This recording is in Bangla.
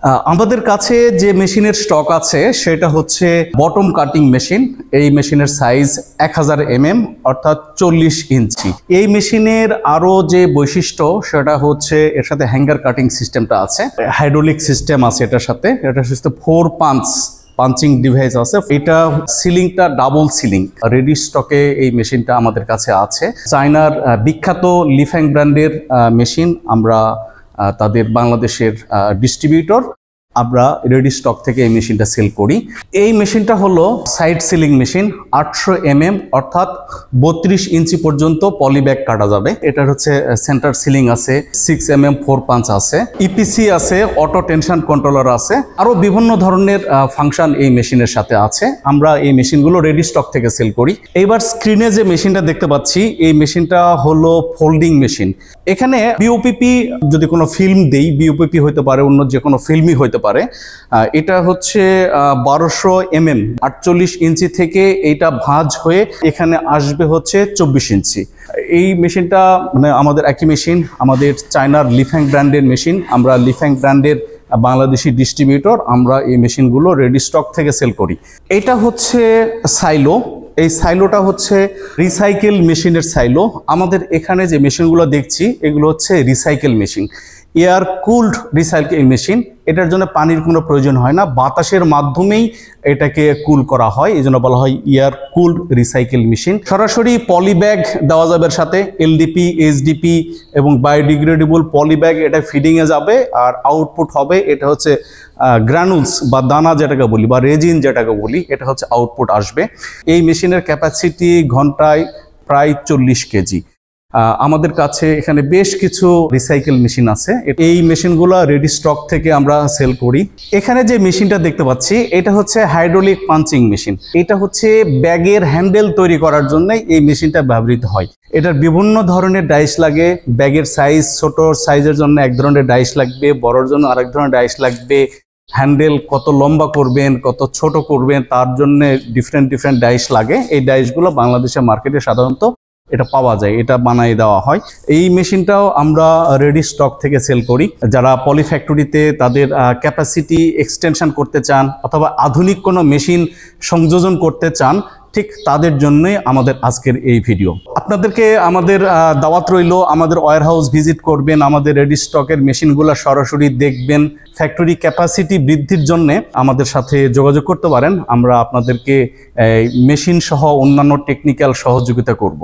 আমাদের কাছে যে মেশিনের স্টক আছে সেটা হচ্ছে বটম কাটিং মেশিন। এই মেশিনের সাইজ 1000 অর্থাৎ 40 ইঞ্চি। এই মেশিনের আরো যে বৈশিষ্ট্য সেটা হচ্ছে এর সাথে হ্যাঙ্গার কাটিং সিস্টেমটা আছে, হাইড্রোলিক সিস্টেম আছে এটার সাথে 4 পাঞ্চিং ডিভাইস আছে। এটা সিলিংটা ডাবল সিলিং, রেডি স্টকে এই মেশিনটা আমাদের কাছে আছে। চায়নার বিখ্যাত লিফ্যাং ব্র্যান্ডের মেশিন, আমরা তাদের বাংলাদেশের ডিস্ট্রিবিউটর। আমরা রেডি স্টক থেকে এই মেশিনটা সেল করি। এই মেশিনটা হলো সাইড সিলিং মেশিন, 800 অর্থাৎ 32 ইঞ্চি পর্যন্ত পলিব্যাগ কাটা যাবে। এটার হচ্ছে সেন্টার সিলিং আছে, 6 4 পাঞ্চ আছে, ইপিসি আছে, অটো টেনশন কন্ট্রোলার আছে, আরো বিভিন্ন ধরনের ফাংশন এই মেশিনের সাথে আছে। আমরা এই মেশিনগুলো রেডি স্টক থেকে সেল করি। এবার স্ক্রিনে যে মেশিনটা দেখতে পাচ্ছি এই মেশিনটা হলো ফোল্ডিং মেশিন। এখানে বিওপিপি যদি কোনো ফিল্ম দেই, বিওপিপি হতে পারে, অন্য যে কোনো ফিল্মই হতে পারে। এটা হচ্ছে 1200 48 ইঞ্চি থেকে এইটা ভাঁজ হয়ে এখানে আসবে হচ্ছে 24 ইঞ্চি। এই মেশিনটা মানে আমাদের একই মেশিন, আমাদের চায়নার লিফ্যাং ব্র্যান্ডের মেশিন। আমরা লিফ্যাং ব্র্যান্ডের বাংলাদেশি ডিস্ট্রিবিউটর। আমরা এই মেশিনগুলো রেডি স্টক থেকে সেল করি। এটা হচ্ছে সাইলো। এই সাইলোটা হচ্ছে রিসাইকেল মেশিনের সাইলো। আমাদের এখানে যে মেশিনগুলো দেখছি এগুলো হচ্ছে recycle machine, air cooled recycle machine. এটার জন্য পানির কোনো প্রয়োজন হয় না, বাতাসের মাধ্যমেই এটাকে কুল করা হয়, এই জন্য বলা হয় এয়ার কুলড রিসাইকেল মেশিন। সরাসরি পলিব্যাগ দেওয়া যাবে এর সাথে, এলডিপি, এইচডিপি এবং বায়োডিগ্রেডেবল পলিব্যাগ এটা ফিডিংয়ে যাবে। আর আউটপুট হবে এটা হচ্ছে গ্রানুলস বা দানা যেটাকে বলি, বা রেজিন যেটাকে বলি, এটা হচ্ছে আউটপুট আসবে। এই মেশিনের ক্যাপাসিটি ঘন্টায় প্রায় 40 কেজি। আমাদের কাছে এখানে বেশ কিছু রিসাইকেল মেশিন আছে। এই মেশিনগুলো রেডি স্টক থেকে আমরা সেল করি। এখানে যে মেশিনটা দেখতে পাচ্ছি এটা হচ্ছে হাইড্রোলিক পাঞ্চিং মেশিন। এটা হচ্ছে ব্যাগের হ্যান্ডেল তৈরি করার জন্য এই মেশিনটা ব্যবহৃত হয়। এটার বিভিন্ন ধরনের ডাইস লাগে। ব্যাগের সাইজ, ছোট সাইজের জন্য এক ধরনের ডাইস লাগবে, বড়র জন্য আরেক ধরনের ডাইস লাগবে। হ্যান্ডেল কত লম্বা করবেন, কত ছোট করবেন, তার জন্য ডিফারেন্ট ডাইস লাগে। এই ডাইসগুলো বাংলাদেশের মার্কেটে সাধারণত এটা পাওয়া যায়, এটা বানিয়ে দেওয়া হয়। এই মেশিনটাও আমরা রেডি স্টক থেকে সেল করি। যারা পলি ফ্যাক্টরিতে তাদের ক্যাপাসিটি এক্সটেনশন করতে চান অথবা আধুনিক কোনো মেশিন সংযোজন করতে চান, ঠিক তাদের জন্যই আমাদের আজকের এই ভিডিও। আপনাদেরকে আমাদের দাওয়াত রইল, আমাদের ওয়্যার হাউস ভিজিট করবেন, আমাদের রেডি স্টকের মেশিনগুলো সরাসরি দেখবেন। ফ্যাক্টরি ক্যাপাসিটি বৃদ্ধির জন্য আমাদের সাথে যোগাযোগ করতে পারেন। আমরা আপনাদেরকে মেশিন সহ অন্যান্য টেকনিক্যাল সহযোগিতা করব।